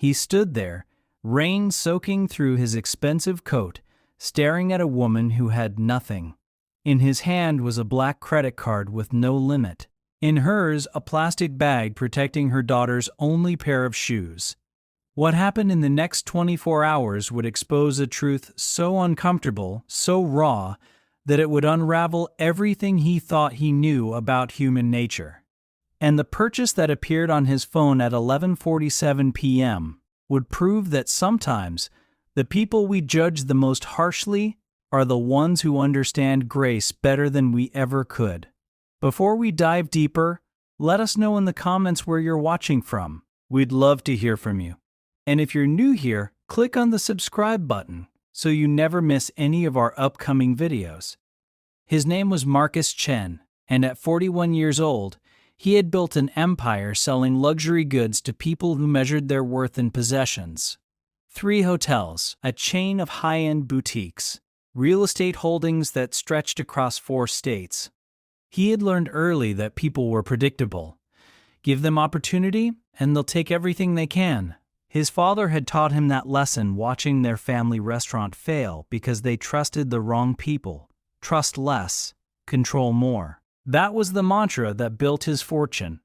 He stood there, rain soaking through his expensive coat, staring at a woman who had nothing. In his hand was a black credit card with no limit. In hers, a plastic bag protecting her daughter's only pair of shoes. What happened in the next 24 hours would expose a truth so uncomfortable, so raw, that it would unravel everything he thought he knew about human nature. And the purchase that appeared on his phone at 11:47 p.m. would prove that sometimes the people we judge the most harshly are the ones who understand grace better than we ever could. Before we dive deeper, let us know in the comments where you're watching from. We'd love to hear from you. And if you're new here, click on the subscribe button so you never miss any of our upcoming videos. His name was Marcus Chen, and at 41 years old, he had built an empire selling luxury goods to people who measured their worth in possessions. 3 hotels, a chain of high-end boutiques, real estate holdings that stretched across 4 states. He had learned early that people were predictable. Give them opportunity, and they'll take everything they can. His father had taught him that lesson watching their family restaurant fail because they trusted the wrong people. Trust less, control more. That was the mantra that built his fortune.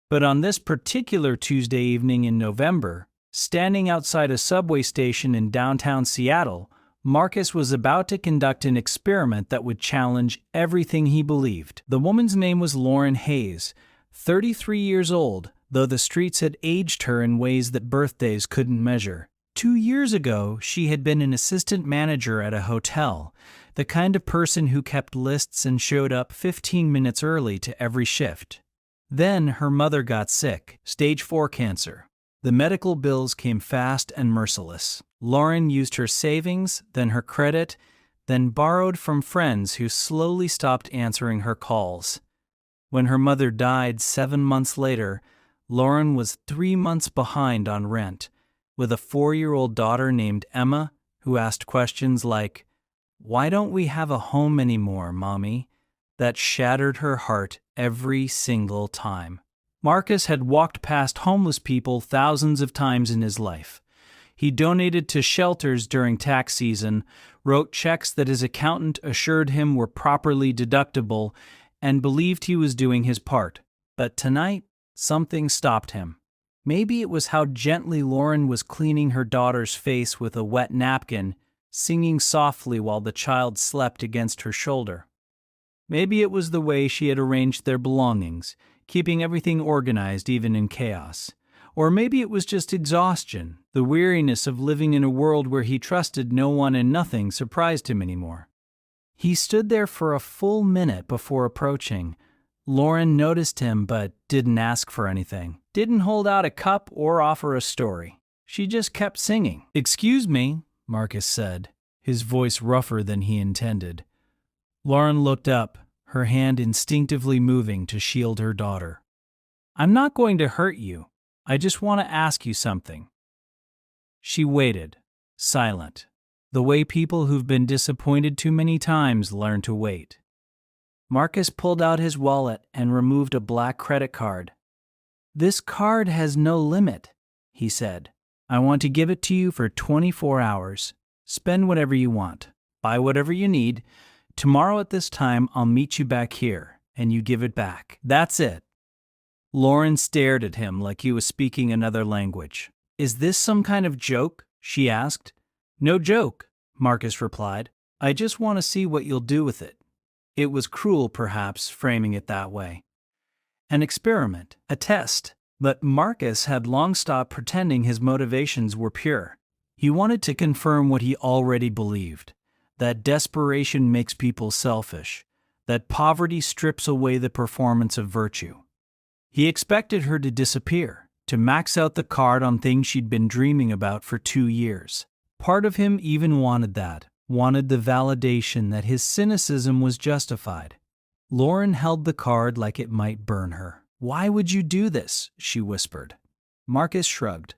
But on this particular Tuesday evening in November, standing outside a subway station in downtown Seattle, Marcus was about to conduct an experiment that would challenge everything he believed. The woman's name was Lauren Hayes, 33 years old, though the streets had aged her in ways that birthdays couldn't measure. 2 years ago, she had been an assistant manager at a hotel, the kind of person who kept lists and showed up 15 minutes early to every shift. Then her mother got sick, stage 4 cancer. The medical bills came fast and merciless. Lauren used her savings, then her credit, then borrowed from friends who slowly stopped answering her calls. When her mother died 7 months later, Lauren was 3 months behind on rent, with a 4-year-old daughter named Emma who asked questions like, "Why don't we have a home anymore, Mommy?" That shattered her heart every single time. Marcus had walked past homeless people thousands of times in his life. He donated to shelters during tax season, wrote checks that his accountant assured him were properly deductible, and believed he was doing his part. But tonight, something stopped him. Maybe it was how gently Lauren was cleaning her daughter's face with a wet napkin, singing softly while the child slept against her shoulder. Maybe it was the way she had arranged their belongings, keeping everything organized even in chaos. Or maybe it was just exhaustion, the weariness of living in a world where he trusted no one and nothing surprised him anymore. He stood there for a full minute before approaching. Lauren noticed him but didn't ask for anything, didn't hold out a cup or offer a story. She just kept singing. "Excuse me," Marcus said, his voice rougher than he intended. Lauren looked up, her hand instinctively moving to shield her daughter. "I'm not going to hurt you. I just want to ask you something." She waited, silent, the way people who've been disappointed too many times learn to wait. Marcus pulled out his wallet and removed a black credit card. "This card has no limit," he said. "I want to give it to you for 24 hours. Spend whatever you want. Buy whatever you need. Tomorrow at this time, I'll meet you back here, and you give it back. That's it." Lauren stared at him like he was speaking another language. "Is this some kind of joke?" she asked. "No joke," Marcus replied. "I just want to see what you'll do with it." It was cruel, perhaps, framing it that way. An experiment, a test. But Marcus had long stopped pretending his motivations were pure. He wanted to confirm what he already believed, that desperation makes people selfish, that poverty strips away the performance of virtue. He expected her to disappear, to max out the card on things she'd been dreaming about for 2 years. Part of him even wanted that, wanted the validation that his cynicism was justified. Lauren held the card like it might burn her. "Why would you do this?" she whispered. Marcus shrugged.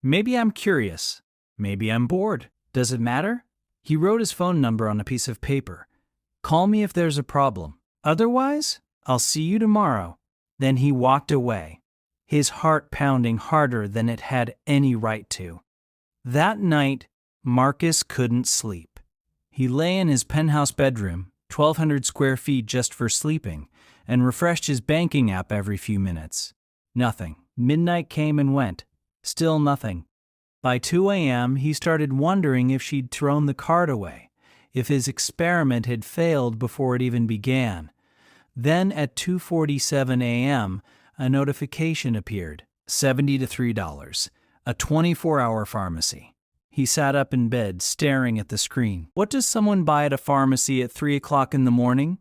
"Maybe I'm curious. Maybe I'm bored. Does it matter?" He wrote his phone number on a piece of paper. "Call me if there's a problem. Otherwise, I'll see you tomorrow." Then he walked away. his heart pounding harder than it had any right to. That night, Marcus couldn't sleep. He lay in his penthouse bedroom, 1,200 square feet just for sleeping, and refreshed his banking app every few minutes. Nothing. Midnight came and went. Still nothing. By 2 a.m., he started wondering if she'd thrown the card away, if his experiment had failed before it even began. Then at 2:47 a.m., a notification appeared, $73, a 24-hour pharmacy. He sat up in bed, staring at the screen. What does someone buy at a pharmacy at 3 o'clock in the morning?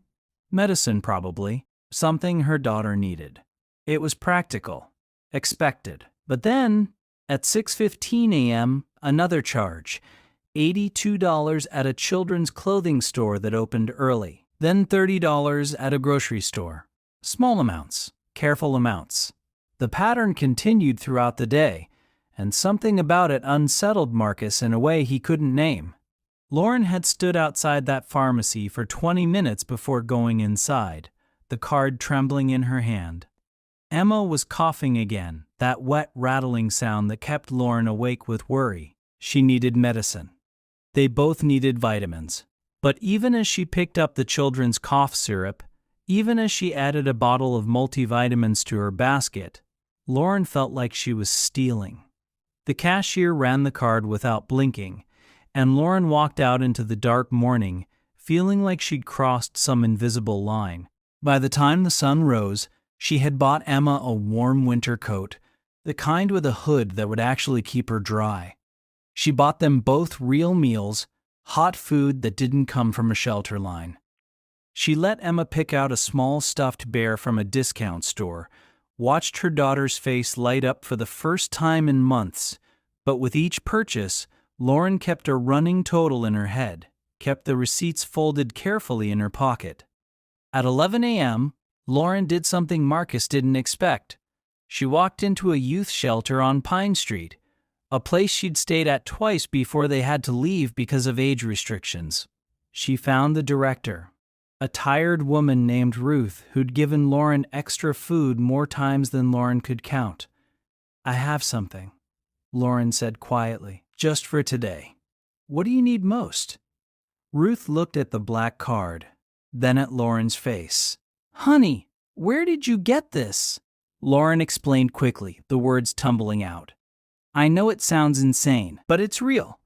Medicine, probably. Something her daughter needed. It was practical. Expected. But then, at 6:15 a.m., another charge. $82 at a children's clothing store that opened early. Then $30 at a grocery store. Small amounts. Careful amounts. The pattern continued throughout the day, and something about it unsettled Marcus in a way he couldn't name. Lauren had stood outside that pharmacy for 20 minutes before going inside, the card trembling in her hand. Emma was coughing again, that wet, rattling sound that kept Lauren awake with worry. She needed medicine. They both needed vitamins. But even as she picked up the children's cough syrup, even as she added a bottle of multivitamins to her basket, Lauren felt like she was stealing. The cashier ran the card without blinking, and Lauren walked out into the dark morning, feeling like she'd crossed some invisible line. By the time the sun rose, she had bought Emma a warm winter coat, the kind with a hood that would actually keep her dry. She bought them both real meals, hot food that didn't come from a shelter line. She let Emma pick out a small stuffed bear from a discount store, watched her daughter's face light up for the first time in months, but with each purchase, Lauren kept a running total in her head, kept the receipts folded carefully in her pocket. At 11 a.m., Lauren did something Marcus didn't expect. She walked into a youth shelter on Pine Street, a place she'd stayed at twice before they had to leave because of age restrictions. She found the director, a tired woman named Ruth who'd given Lauren extra food more times than Lauren could count. "I have something," Lauren said quietly, "just for today. What do you need most?" Ruth looked at the black card, then at Lauren's face. "Honey, where did you get this?" Lauren explained quickly, the words tumbling out. "I know it sounds insane, but it's real,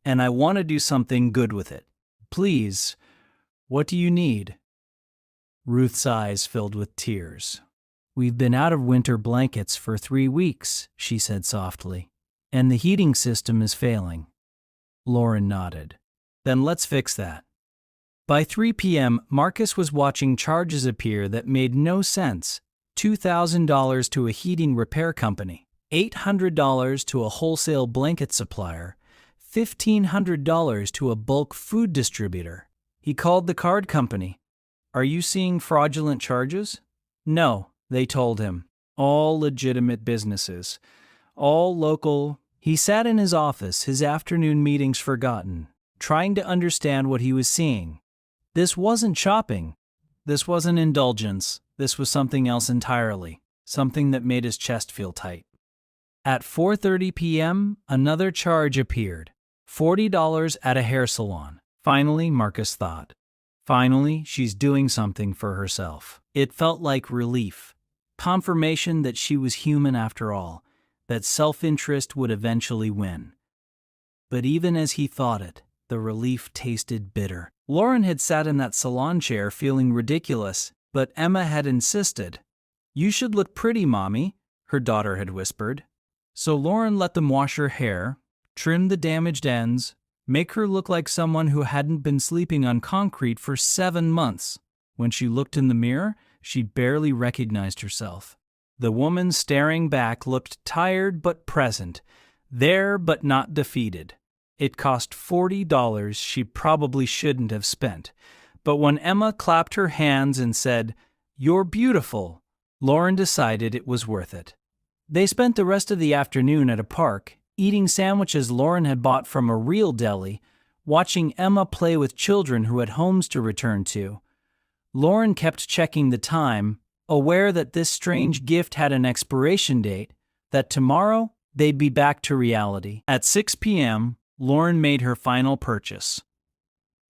and I want to do something good with it. Please, what do you need?" Ruth's eyes filled with tears. "We've been out of winter blankets for 3 weeks," she said softly, "and the heating system is failing." Lauren nodded. "Then let's fix that." By 3 p.m., Marcus was watching charges appear that made no sense. $2,000 to a heating repair company, $800 to a wholesale blanket supplier, $1,500 to a bulk food distributor. He called the card company. "Are you seeing fraudulent charges?" "No," they told him. "All legitimate businesses. All local." He sat in his office, his afternoon meetings forgotten, trying to understand what he was seeing. This wasn't shopping. This wasn't indulgence. This was something else entirely, something that made his chest feel tight. At 4:30 p.m., another charge appeared, $40 at a hair salon. Finally, Marcus thought. Finally, she's doing something for herself. It felt like relief, confirmation that she was human after all, that self-interest would eventually win. But even as he thought it, the relief tasted bitter. Lauren had sat in that salon chair feeling ridiculous, but Emma had insisted. "You should look pretty, Mommy," her daughter had whispered. So Lauren let them wash her hair, trim the damaged ends, make her look like someone who hadn't been sleeping on concrete for 7 months. When she looked in the mirror, she barely recognized herself. The woman staring back looked tired but present, there but not defeated. It cost $40 she probably shouldn't have spent. But when Emma clapped her hands and said, "You're beautiful," Lauren decided it was worth it. They spent the rest of the afternoon at a park, eating sandwiches Lauren had bought from a real deli, watching Emma play with children who had homes to return to. Lauren kept checking the time, aware that this strange gift had an expiration date, that tomorrow they'd be back to reality. At 6 p.m., Lauren made her final purchase.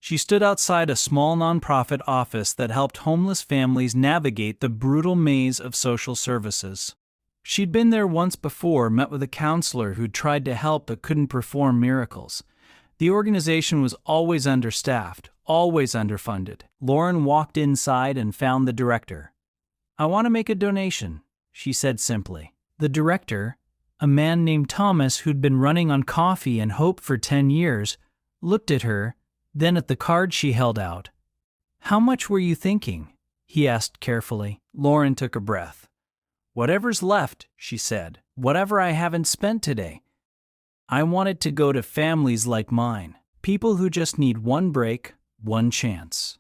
She stood outside a small nonprofit office that helped homeless families navigate the brutal maze of social services. She'd been there once before, met with a counselor who'd tried to help but couldn't perform miracles. The organization was always understaffed, always underfunded. Lauren walked inside and found the director. "I want to make a donation," she said simply. The director, a man named Thomas who'd been running on coffee and hope for 10 years, looked at her, then at the card she held out. "How much were you thinking?" he asked carefully. Lauren took a breath. "Whatever's left," she said, "whatever I haven't spent today. I want it to go to families like mine, people who just need one break, one chance."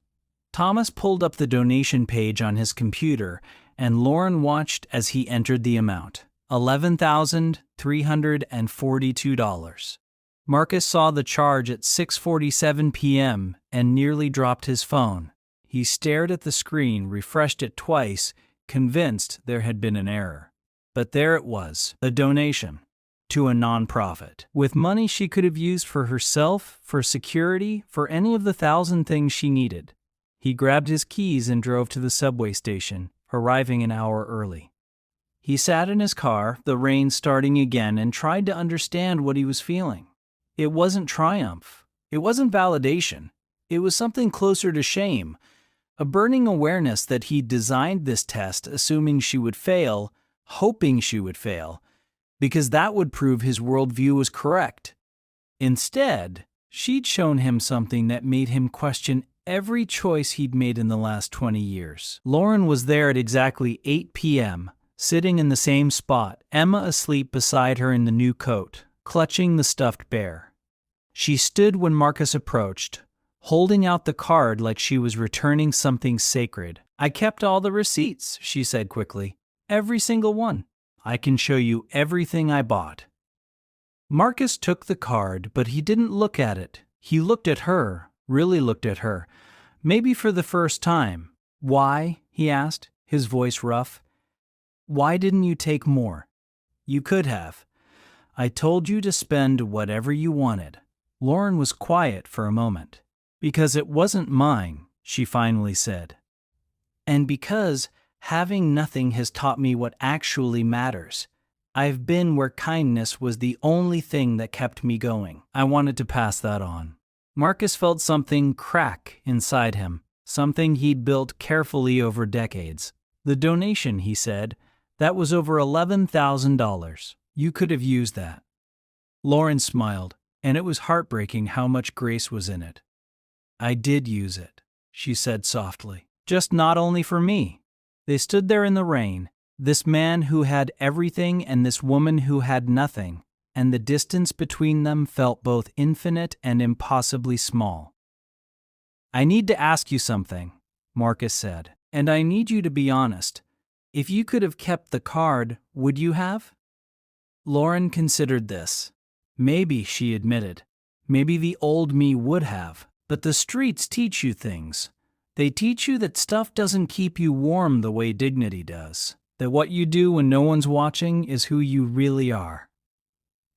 Thomas pulled up the donation page on his computer, and Lauren watched as he entered the amount, $11,342. Marcus saw the charge at 6:47 p.m. and nearly dropped his phone. He stared at the screen, refreshed it twice, convinced there had been an error. But there it was, a donation to a nonprofit, with money she could have used for herself, for security, for any of the 1,000 things she needed. He grabbed his keys and drove to the subway station, arriving an hour early. He sat in his car, the rain starting again, and tried to understand what he was feeling. It wasn't triumph. It wasn't validation. It was something closer to shame, a burning awareness that he'd designed this test assuming she would fail, hoping she would fail, because that would prove his worldview was correct. Instead, she'd shown him something that made him question every choice he'd made in the last 20 years. Lauren was there at exactly 8 p.m., sitting in the same spot, Emma asleep beside her in the new coat, clutching the stuffed bear. She stood when Marcus approached, holding out the card like she was returning something sacred. "I kept all the receipts," she said quickly. "Every single one. I can show you everything I bought." Marcus took the card, but he didn't look at it. He looked at her, really looked at her, maybe for the first time. "Why?" he asked, his voice rough. "Why didn't you take more? You could have. I told you to spend whatever you wanted." Lauren was quiet for a moment. "Because it wasn't mine," she finally said. "And because having nothing has taught me what actually matters. I've been where kindness was the only thing that kept me going. I wanted to pass that on." Marcus felt something crack inside him, something he'd built carefully over decades. "The donation," he said, "that was over $11,000. You could have used that." Lauren smiled, and it was heartbreaking how much grace was in it. "I did use it," she said softly. "Just not only for me." They stood there in the rain, this man who had everything and this woman who had nothing, and the distance between them felt both infinite and impossibly small. "I need to ask you something," Marcus said, "and I need you to be honest. If you could have kept the card, would you have?" Lauren considered this. Maybe, she admitted. Maybe the old me would have. But the streets teach you things. They teach you that stuff doesn't keep you warm the way dignity does. That what you do when no one's watching is who you really are.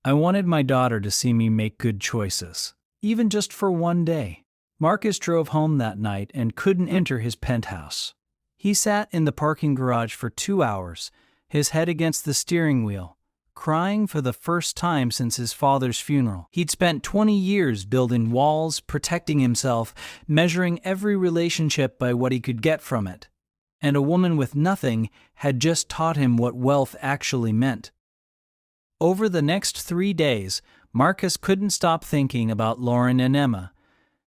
I wanted my daughter to see me make good choices, even just for one day. Marcus drove home that night and couldn't enter his penthouse. He sat in the parking garage for 2 hours, his head against the steering wheel, crying for the first time since his father's funeral. He'd spent 20 years building walls, protecting himself, measuring every relationship by what he could get from it. And a woman with nothing had just taught him what wealth actually meant. Over the next 3 days, Marcus couldn't stop thinking about Lauren and Emma.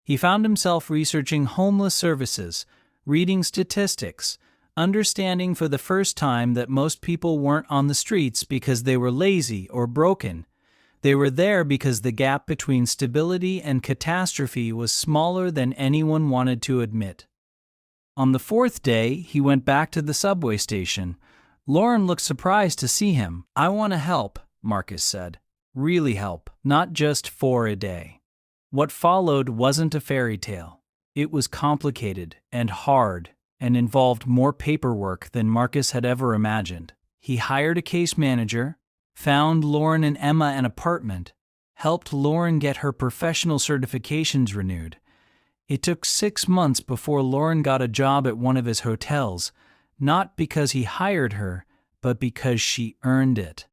He found himself researching homeless services, reading statistics, understanding for the first time that most people weren't on the streets because they were lazy or broken. They were there because the gap between stability and catastrophe was smaller than anyone wanted to admit. On the 4th day, he went back to the subway station. Lauren looked surprised to see him. "I want to help," Marcus said. "Really help, not just for a day." What followed wasn't a fairy tale. It was complicated and hard and involved more paperwork than Marcus had ever imagined. He hired a case manager, found Lauren and Emma an apartment, helped Lauren get her professional certifications renewed. It took 6 months before Lauren got a job at one of his hotels, not because he hired her, but because she earned it.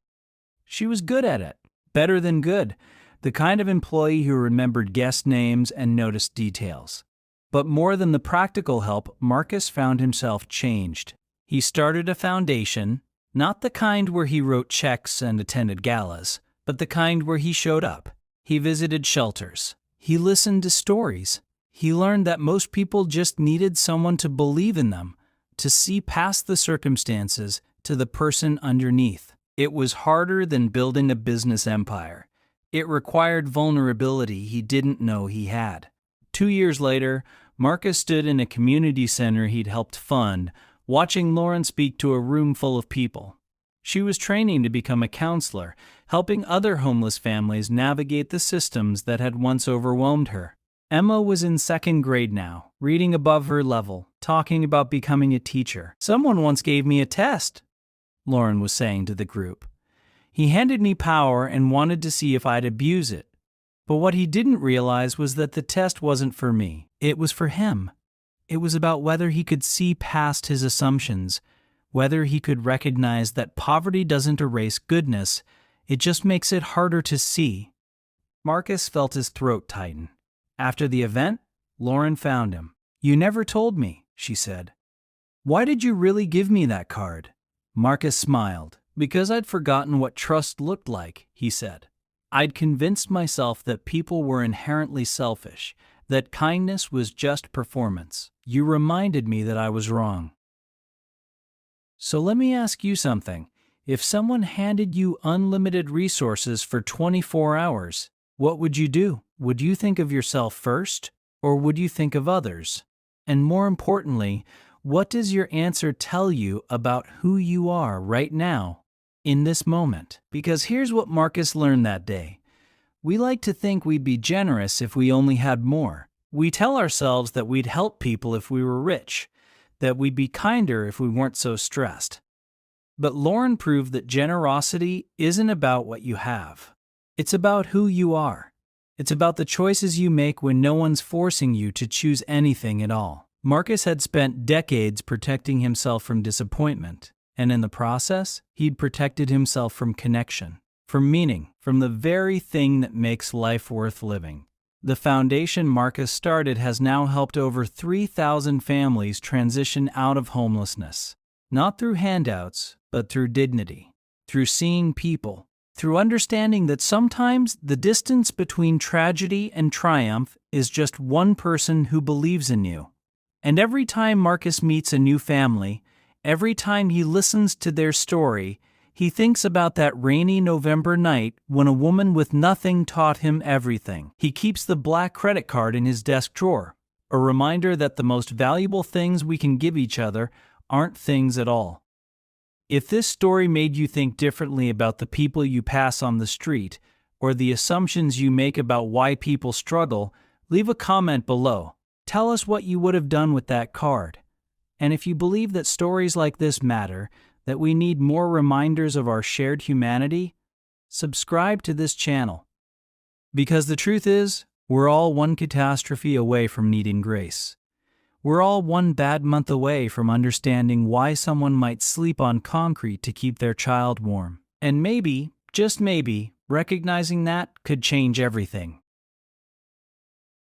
She was good at it, better than good, the kind of employee who remembered guest names and noticed details. But more than the practical help, Marcus found himself changed. He started a foundation, not the kind where he wrote checks and attended galas, but the kind where he showed up. He visited shelters. He listened to stories. He learned that most people just needed someone to believe in them, to see past the circumstances to the person underneath. It was harder than building a business empire. It required vulnerability he didn't know he had. 2 years later, Marcus stood in a community center he'd helped fund, watching Lauren speak to a room full of people. She was training to become a counselor, helping other homeless families navigate the systems that had once overwhelmed her. Emma was in 2nd grade now, reading above her level, talking about becoming a teacher. "Someone once gave me a test," Lauren was saying to the group. "He handed me power and wanted to see if I'd abuse it. But what he didn't realize was that the test wasn't for me. It was for him. It was about whether he could see past his assumptions, whether he could recognize that poverty doesn't erase goodness, it just makes it harder to see." Marcus felt his throat tighten. After the event, Lauren found him. "You never told me," she said. "Why did you really give me that card?" Marcus smiled. "Because I'd forgotten what trust looked like," he said. "I'd convinced myself that people were inherently selfish, that kindness was just performance. You reminded me that I was wrong." So let me ask you something. If someone handed you unlimited resources for 24 hours, what would you do? Would you think of yourself first, or would you think of others? And more importantly, what does your answer tell you about who you are right now, in this moment? Because here's what Marcus learned that day. We like to think we'd be generous if we only had more. We tell ourselves that we'd help people if we were rich, that we'd be kinder if we weren't so stressed. But Lauren proved that generosity isn't about what you have. It's about who you are. It's about the choices you make when no one's forcing you to choose anything at all. Marcus had spent decades protecting himself from disappointment, and in the process, he'd protected himself from connection, from meaning, from the very thing that makes life worth living. The foundation Marcus started has now helped over 3,000 families transition out of homelessness, not through handouts, but through dignity, through seeing people, through understanding that sometimes the distance between tragedy and triumph is just one person who believes in you. And every time Marcus meets a new family, every time he listens to their story, he thinks about that rainy November night when a woman with nothing taught him everything. He keeps the black credit card in his desk drawer, a reminder that the most valuable things we can give each other aren't things at all. If this story made you think differently about the people you pass on the street, or the assumptions you make about why people struggle, leave a comment below. Tell us what you would have done with that card. And if you believe that stories like this matter, that we need more reminders of our shared humanity, subscribe to this channel. Because the truth is, we're all one catastrophe away from needing grace. We're all one bad month away from understanding why someone might sleep on concrete to keep their child warm. And maybe, just maybe, recognizing that could change everything.